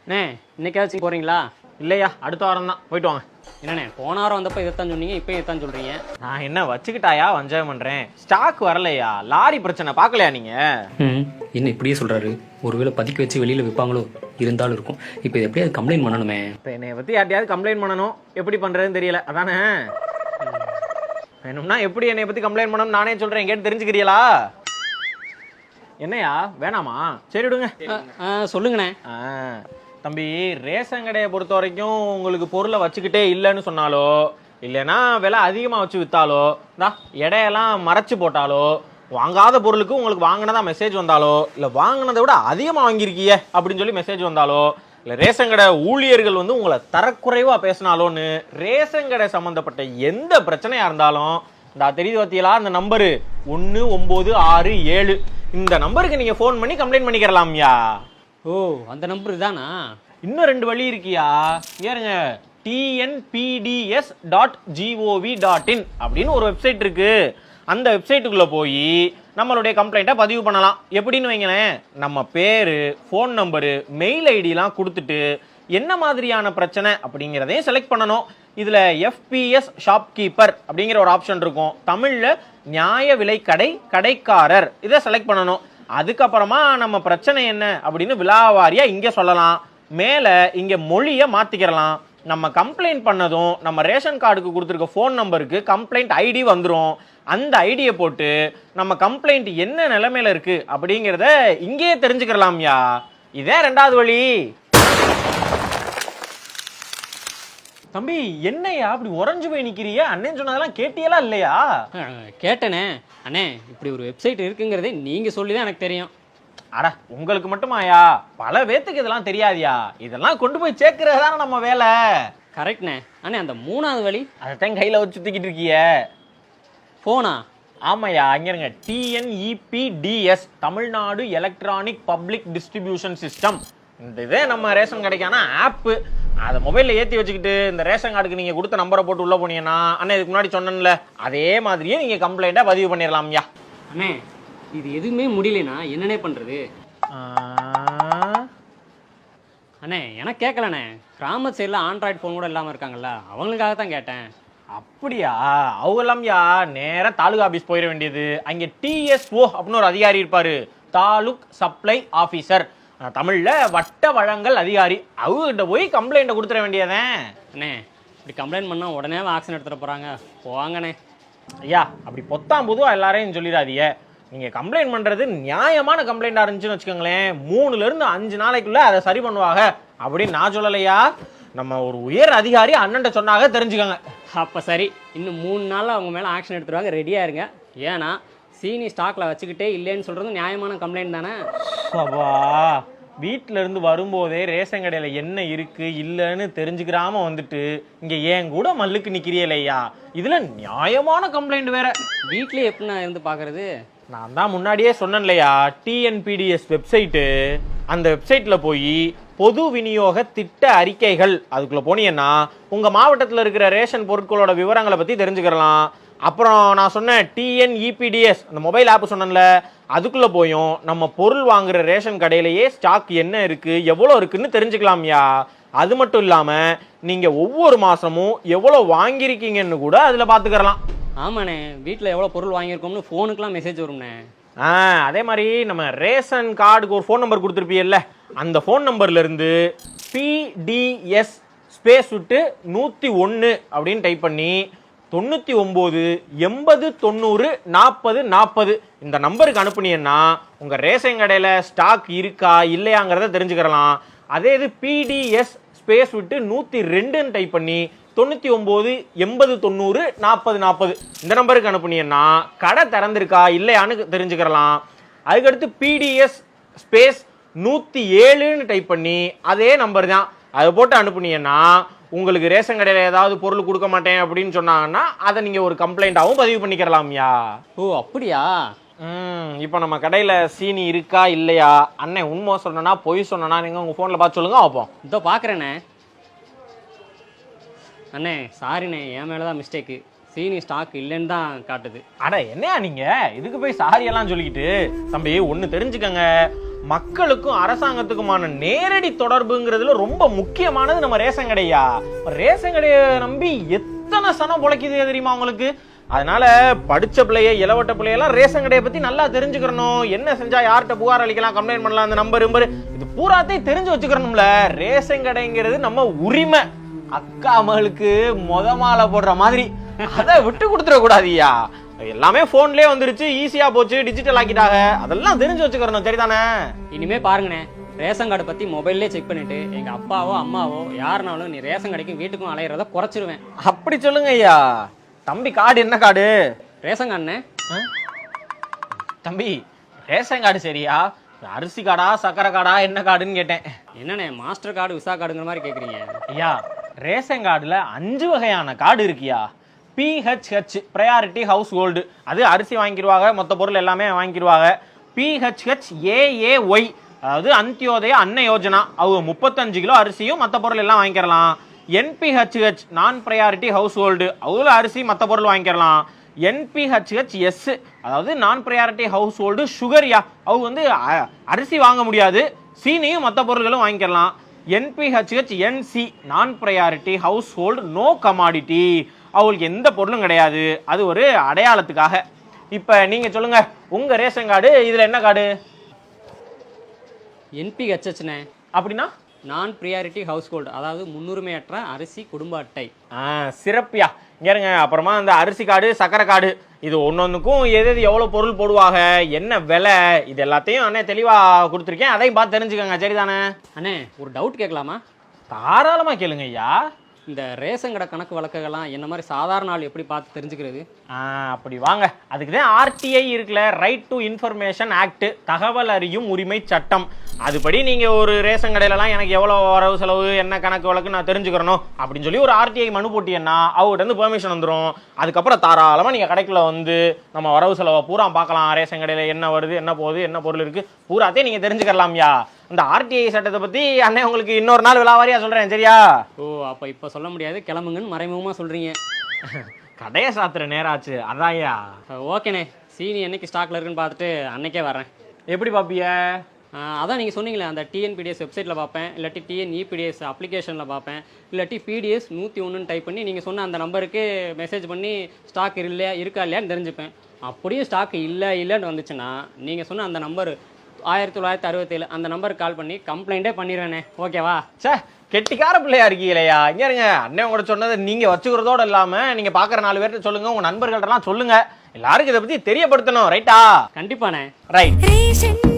அண்ணே இன்னைக்காச்சும் போகிறீங்களா? இல்லையா, அடுத்த வாரம் தான். போயிட்டு வாங்க. என்னண்ணே போன வாரம் வந்தப்போ இதைத்தான் சொன்னீங்க, இப்போ இதைத்தான் சொல்கிறீங்க. நான் என்ன வச்சுக்கிட்டாயா வஞ்சகம் பண்ணுறேன்? ஸ்டாக் வரலையா, லாரி பிரச்சனை பார்க்கலையா நீங்கள்? என்ன இப்படியே சொல்கிறாரு? ஒருவேளை பதுக்கி வச்சு வெளியில் விற்பாங்களோ? இருந்தாலும் இருக்கும். இப்போ இது எப்படியாவது கம்ப்ளைண்ட் பண்ணணுமே. இப்போ என்னை பற்றி யார்ட்டையாவது கம்ப்ளைண்ட் பண்ணணும். எப்படி பண்ணுறதுன்னு தெரியல, அதானே? வேணும்னா எப்படி என்னை பற்றி கம்ப்ளைண்ட் பண்ணணும் நானே சொல்கிறேன், கேட்டு தெரிஞ்சுக்கிறீங்களா? என்னையா வேணாமா? சரி விடுங்க. சொல்லுங்கண்ணே. தம்பி, ரேஷன் கடையை பொறுத்த வரைக்கும் உங்களுக்கு பொருளை வச்சுக்கிட்டே இல்லைன்னு சொன்னாலோ, இல்லைன்னா விலை அதிகமாக வச்சு விற்றாலோ, எடையெல்லாம் மறைச்சு போட்டாலோ, வாங்காத பொருளுக்கு உங்களுக்கு வாங்கினதா மெசேஜ் வந்தாலோ, இல்லை வாங்கினதை விட அதிகமாக வாங்கியிருக்கீங்க அப்படின்னு சொல்லி மெசேஜ் வந்தாலோ, இல்லை ரேஷன் கடை ஊழியர்கள் வந்து உங்களை தரக்குறைவாக பேசினாலோன்னு ரேஷன் கடை சம்மந்தப்பட்ட எந்த பிரச்சனையாக இருந்தாலும் தெரியுது பார்த்தீங்களா, அந்த நம்பரு 1967 இந்த நம்பருக்கு நீங்கள் ஃபோன் பண்ணி கம்ப்ளைண்ட் பண்ணிக்கிறலாம்யா. ஓ, அந்த நம்பர் தானா? இன்னும் 2 வழி இருக்கியா, ஏறுங்க. tnpds.gov.in அப்படின்னு ஒரு வெப்சைட் இருக்கு. அந்த வெப்சைட்டுக்குள்ள போய் நம்மளுடைய கம்ப்ளைண்ட்டை பதிவு பண்ணலாம். எப்படின்னு வைங்களேன், நம்ம பேரு, ஃபோன் நம்பரு, மெயில் ஐடிலாம் கொடுத்துட்டு என்ன மாதிரியான பிரச்சனை அப்படிங்கிறதையும் செலக்ட் பண்ணணும். இதுல எஃபிஎஸ் ஷாப்கீப்பர் அப்படிங்கிற ஒரு ஆப்ஷன் இருக்கும். தமிழ்ல நியாய விலை கடை, கடைக்காரர், இதை செலக்ட் பண்ணணும். அதுக்கப்புறமா நம்ம பிரச்சனை என்ன அப்படின்னு விலாவாரியா இங்க சொல்லலாம். மேல இங்க மொழியை மாத்திக்கிறலாம். நம்ம கம்ப்ளைண்ட் பண்ணதும் நம்ம ரேஷன் கார்டுக்கு கொடுத்துருக்க ஃபோன் நம்பருக்கு கம்ப்ளைண்ட் ஐடி வந்துடும். அந்த ஐடியை போட்டு நம்ம கம்ப்ளைண்ட் என்ன நிலைமையில இருக்கு அப்படிங்கிறத இங்கேயே தெரிஞ்சுக்கலாம்யா. இதே 2வது வழி. தம்பி, என்னையா அப்படி உறைஞ்சு போய் நிக்கிறிய? அண்ணன் சொன்னதெல்லாம் கேட்டியலா இல்லையா? கேட்டனே அண்ணே, இப்படி ஒரு வெப்சைட் இருக்குங்கிறதே நீங்க சொல்லி தான் எனக்கு தெரியும். அட, உங்களுக்கு மட்டுமாயா? பல பேத்துக்கு இதெல்லாம் தெரியாதியா? இதெல்லாம் கொண்டு போய் சேர்க்கறது தானே நம்ம வேலை. கரெக்ட்ண்ணே. அண்ணே, அந்த 3வது வழி அதைத்தான் கையில வச்சு சுத்திக்கிட்டு இருக்கிய. போனா? ஆமாயா, அங்க இருங்க. TNEPDS, Tamil Nadu electronic public distribution system. இந்த இதே நம்ம ரேஷன் கடைக்கான ஆப்பு. அதை மொபைலில் ஏற்றி வச்சுக்கிட்டு இந்த ரேஷன் கார்டுக்கு நீங்கள் கொடுத்த நம்பரை போட்டு உள்ளே போனீங்கன்னா, அண்ணே இதுக்கு முன்னாடி சொன்னேன்ல, அதே மாதிரியே நீங்கள் கம்ப்ளைண்ட்டாக பதிவு பண்ணிடலாம்யா. அண்ணே, இது எதுவுமே முடியலனா என்னண்ணே பண்ணுறது? அண்ணே, எனக்கு கேட்கலண்ணே. கிராம சைடில் ஆண்ட்ராய்டு ஃபோன் கூட இல்லாமல் இருக்காங்கல்ல, அவங்களுக்காக தான் கேட்டேன். அப்படியா? அவங்க எல்லாம்யா நேராக தாலுகா ஆஃபீஸ் போயிட வேண்டியது. அங்கே TSO அப்படின்னு ஒரு அதிகாரி இருப்பார், தாலுக் சப்ளை ஆஃபீஸர், தமிழ்ல வட்ட வழங்கல் அதிகாரி. அவங்ககிட்ட போய் கம்ப்ளைண்ட்டை கொடுத்துட வேண்டியதேன். அண்ணே, இப்படி கம்ப்ளைண்ட் பண்ணால் உடனே ஆக்ஷன் எடுத்துட போகிறாங்க. போவாங்கண்ணே. ஐயா, அப்படி பொத்தாம் பொதுவாக எல்லாரையும் சொல்லிடாதீங்க. நீங்கள் கம்ப்ளைண்ட் பண்ணுறது நியாயமான கம்ப்ளைண்ட்டாக இருந்துச்சுன்னு வச்சுக்கோங்களேன், 3லேருந்து 5 நாளைக்குள்ளே அதை சரி பண்ணுவாங்க அப்படின்னு நான் சொல்லலையா. நம்ம ஒரு உயர் அதிகாரி அண்ணன்ட்ட சொன்னாங்க, தெரிஞ்சுக்கோங்க. அப்போ சரி, இன்னும் 3 நாளில் அவங்க மேலே ஆக்ஷன் எடுத்துருவாங்க. ரெடியாக இருங்க. ஏன்னா சீனி ஸ்டாக்கில் வச்சுக்கிட்டே இல்லைன்னு சொல்கிறது நியாயமான கம்ப்ளைண்ட் தானே. அப்பா, வீட்டில இருந்து வரும்போதே ரேஷன் கடையில் என்ன இருக்கு இல்லைன்னு தெரிஞ்சுக்கிறாம வந்துட்டு இங்கே ஏன் கூட மல்லுக்கு நிற்கிறீலையா? இதில் நியாயமான கம்ப்ளைண்ட் வேற. வீட்லேயே எப்படி நான் இருந்து பார்க்குறது? நான் தான் முன்னாடியே சொன்னேன் இல்லையா, TNPDS வெப்சைட்டு. அந்த வெப்சைட்டில் போய் பொது விநியோக திட்ட அறிக்கைகள் அதுக்குள்ளே போனீங்கன்னா உங்கள் மாவட்டத்தில் இருக்கிற ரேஷன் பொருட்களோட விவரங்களை பற்றி தெரிஞ்சுக்கலாம். அப்புறம் நான் சொன்னேன் TNEPDS அந்த மொபைல் ஆப் சொன்னேன்ல, அதுக்குள்ளே போயும் நம்ம பொருள் வாங்குற ரேஷன் கடையிலேயே ஸ்டாக் என்ன இருக்குது, எவ்வளோ இருக்குன்னு தெரிஞ்சுக்கலாம்யா. அது மட்டும் இல்லாமல் நீங்கள் ஒவ்வொரு மாதமும் எவ்வளோ வாங்கியிருக்கீங்கன்னு கூட அதில் பார்த்துக்கிறலாம். ஆமாண்ணே, வீட்டில் எவ்வளோ பொருள் வாங்கியிருக்கோம்னு ஃபோனுக்குலாம் மெசேஜ் வரும்ண்ணே. அதே மாதிரி நம்ம ரேஷன் கார்டுக்கு ஒரு ஃபோன் நம்பர் கொடுத்துருப்பீல்ல, அந்த ஃபோன் நம்பர்லேருந்து PDS ஸ்பேஸ் விட்டு 101 அப்படின்னு டைப் பண்ணி 99 80 90 40 40 இந்த நம்பருக்கு அனுப்புனீங்கன்னா உங்கள் ரேஷன் கடையில் ஸ்டாக் இருக்கா இல்லையாங்கிறத தெரிஞ்சுக்கிறலாம். அதே இது PDS ஸ்பேஸ் விட்டு 102ன்னு டைப் பண்ணி 99 80 90 40 40 இந்த நம்பருக்கு அனுப்புனீங்கன்னா கடை திறந்திருக்கா இல்லையான்னு தெரிஞ்சுக்கிறலாம். அதுக்கடுத்து PDS ஸ்பேஸ் 107ன்னு டைப் பண்ணி அதே நம்பர் தான், அதை போட்டு அனுப்புனீங்கன்னா உங்களுக்கு ரேஷன் கடையில் ஏதாவது பொருள் கொடுக்க மாட்டேன் அப்படின்னு சொன்னாங்கன்னா அதை நீங்கள் ஒரு கம்ப்ளைண்ட்டாகவும் பதிவு பண்ணிக்கிறலாம்யா. ஓ, அப்படியா? இப்போ நம்ம கடையில் சீனி இருக்கா இல்லையா, அண்ணன் உண்மை சொன்னா பொய் சொன்னா நீங்கள் உங்கள் ஃபோனில் பார்த்து சொல்லுங்க பார்ப்போம். இதோ பார்க்குறேண்ணே. அண்ணே சாரிண்ணே, என் மேலே தான் மிஸ்டேக்கு. சீனி ஸ்டாக் இல்லைன்னு தான் காட்டுது. அட என்னையா நீங்கள் இதுக்கு போய் சாரியெல்லாம் சொல்லிக்கிட்டு? தம்பி, ஒன்று தெரிஞ்சுக்கங்க, மக்களுக்கும் அரசாங்கத்துக்குமான நேரடி தொடர்புங்கிறதுல ரொம்ப முக்கியமானது நம்ம ரேஷன் கடையா. ரேஷன் கடையை நம்பி எத்தனை சனம் பொழைக்குது தெரியுமா உங்களுக்கு? அதனால படிச்ச பிள்ளைய இளவட்ட பிள்ளையெல்லாம் ரேஷன் கடையை பத்தி நல்லா தெரிஞ்சுக்கணும். என்ன செஞ்சா யார்கிட்ட புகார் அளிக்கலாம், கம்ப்ளைண்ட் பண்ணலாம், அந்த நம்பர் இது பூராத்தையும் தெரிஞ்சு வச்சுக்கணும்ல. ரேஷன் கடைங்கிறது நம்ம உரிமை. அக்கா மகளுக்கு மாலை போடுற மாதிரி அதை விட்டு கொடுத்துட கூடாதியா. எல்லாமே போன்லயே வந்துருச்சு, ஈஸியா போச்சு, டிஜிட்டல் ஆக்கிட்டாங்க. அதெல்லாம் தெரிஞ்சு வச்சுக்கணும், சரிதானே? இனிமே பாருங்கண்ணே, ரேஷன் கார்டு பத்தி மொபைல்லே செக் பண்ணிட்டு எங்க அப்பாவோ அம்மாவோ யாருனாலும் நீ ரேஷன் கடைக்கும் வீட்டுக்கும் அலையிறத குறைச்சிருவேன். அப்படி சொல்லுங்க ஐயா. தம்பி கார்டு என்ன கார்டு? ரேஷன் கார்டுண்ணே. தம்பி ரேஷன் கார்டு சரியா, அரிசி கார்டா சக்கரை கார்டா என்ன கார்டுன்னு கேட்டேன். என்னண்ணே மாஸ்டர் கார்டு விசா கார்டுங்கிற மாதிரி கேக்குறீங்க? ஐயா ரேஷன் கார்டுல 5 வகையான கார்டு இருக்கியா. PHH ப்ரையாரிட்டி ஹவுஸ் ஹோல்டு, அது அரிசி வாங்கிடுவாங்க, மொத்த பொருள் எல்லாமே வாங்கிடுவாங்க. PHH AAY, அதாவது அந்தியோதய அன்ன யோஜனா, அவங்க 35 கிலோ அரிசியும் மற்ற பொருள் எல்லாம் வாங்கிக்கலாம். NPHH நான் ப்ரையாரிட்டி ஹவுஸ் ஹோல்டு, அவ்வளோ அரிசி மற்ற பொருள் வாங்கிக்கலாம். NPHHS, அதாவது நான் ப்ரையாரிட்டி ஹவுஸ் ஹோல்டு சுகர்யா, அவங்க வந்து அரிசி வாங்க முடியாது, சீனியும் மற்ற பொருள்களும் வாங்கிக்கலாம். NPHHNC நான் priority household no commodity, அவங்களுக்கு எந்த பொருளும் கிடையாது, அது ஒரு அடையாளத்துக்காக. இப்ப நீங்க சொல்லுங்க, உங்க ரேஷன் கார்டு இதுல என்ன கார்டு? NPHHண்ணே. அப்படின்னா நான் ப்ரியாரிட்டி ஹவுஸ் ஹோல்டு, அதாவது முன்னுரிமையற்ற அரிசி குடும்ப அட்டை. சிறப்பியா. இங்க அப்புறமா அந்த அரிசி கார்டு சக்கரை கார்டு, இது ஒன்னொன்னுக்கும் எது எவ்வளவு பொருள் போடுவாங்க, என்ன விலை, இது எல்லாத்தையும் அண்ணே தெளிவா கொடுத்துருக்கேன், அதையும் பார்த்து தெரிஞ்சுக்கோங்க, சரிதானே? அண்ணே ஒரு டவுட் கேட்கலாமா? தாராளமா கேளுங்க ஐயா. இந்த ரேஷன் கடை கணக்கு வழக்குகள்லாம் என்ன மாதிரி சாதாரண ஆள் எப்படி பார்த்து தெரிஞ்சுக்கிறது? அப்படி வாங்க, அதுக்கு தான் RTI இருக்குல்ல, ரைட் டு இன்ஃபர்மேஷன் ஆக்ட், தகவல் அறியும் உரிமை சட்டம். அதுபடி நீங்க ஒரு ரேஷன் கடையிலலாம் எனக்கு எவ்வளவு வரவு செலவு என்ன கணக்கு வழக்கு நான் தெரிஞ்சுக்கிறணும் அப்படின்னு சொல்லி ஒரு RTI மனு போட்டியன்னா அவங்ககிட்ட இருந்து பெர்மிஷன் வந்துடும். அதுக்கப்புறம் தாராளமா நீங்க கடைக்குள்ள வந்து நம்ம வரவு செலவை பூரா பார்க்கலாம். ரேஷன் கடையில என்ன வருது, என்ன போகுது, என்ன பொருள் இருக்கு, பூராத்தையும் நீங்க தெரிஞ்சுக்கலாம்யா. இந்த RTI சட்டத்தை பத்தி அண்ணே உங்களுக்கு இன்னொரு நாள் விலாவாரியா சொல்றேன், சரியா? ஓ, அப்ப இப்ப சொல்ல முடியாது, கிளம்புங்கன்னு மறைமுகமா சொல்றீங்க. கடையை சாத்துற நேராச்சு, அதான்யா. ஓகேண்ணே, சீனி என்னைக்கு ஸ்டாக்ல இருக்குன்னு பார்த்துட்டு அன்னைக்கே வரேன். எப்படி பாப்பிய? அதான் நீங்கள் சொன்னீங்களே, அந்த TNPDS வெப்சைட்டில் பார்ப்பேன், இல்லாட்டி TNEPDS அப்ளிகேஷனில் பார்ப்பேன், இல்லாட்டி PDS 101 டைப் பண்ணி நீங்கள் சொன்ன அந்த நம்பருக்கு மெசேஜ் பண்ணி ஸ்டாக் இல்லையா இருக்கா இல்லையான்னு தெரிஞ்சுப்பேன். அப்படியே ஸ்டாக் இல்லைன்னு வந்துச்சுன்னா நீங்கள் சொன்ன அந்த நம்பர் 1967 அந்த நம்பருக்கு கால் பண்ணி கம்ப்ளைண்ட்டே பண்ணிடுவேண்ணே. ஓகேவா? சே, கெட்டிக்கார பிள்ளையா இருக்கீங்களா? இங்க இருங்க, அண்ணே உங்கள்ட்ட சொன்னதை நீங்க வச்சுக்கிறதோட இல்லாம நீங்க பாக்குற 4 பேர்ட்ட சொல்லுங்க, உங்க நண்பர்கள்ட்டலாம் சொல்லுங்க, எல்லாருக்கும் இதை பத்தி தெரியப்படுத்தணும், ரைட்டா? கண்டிப்பாண்ணே. ரைட்.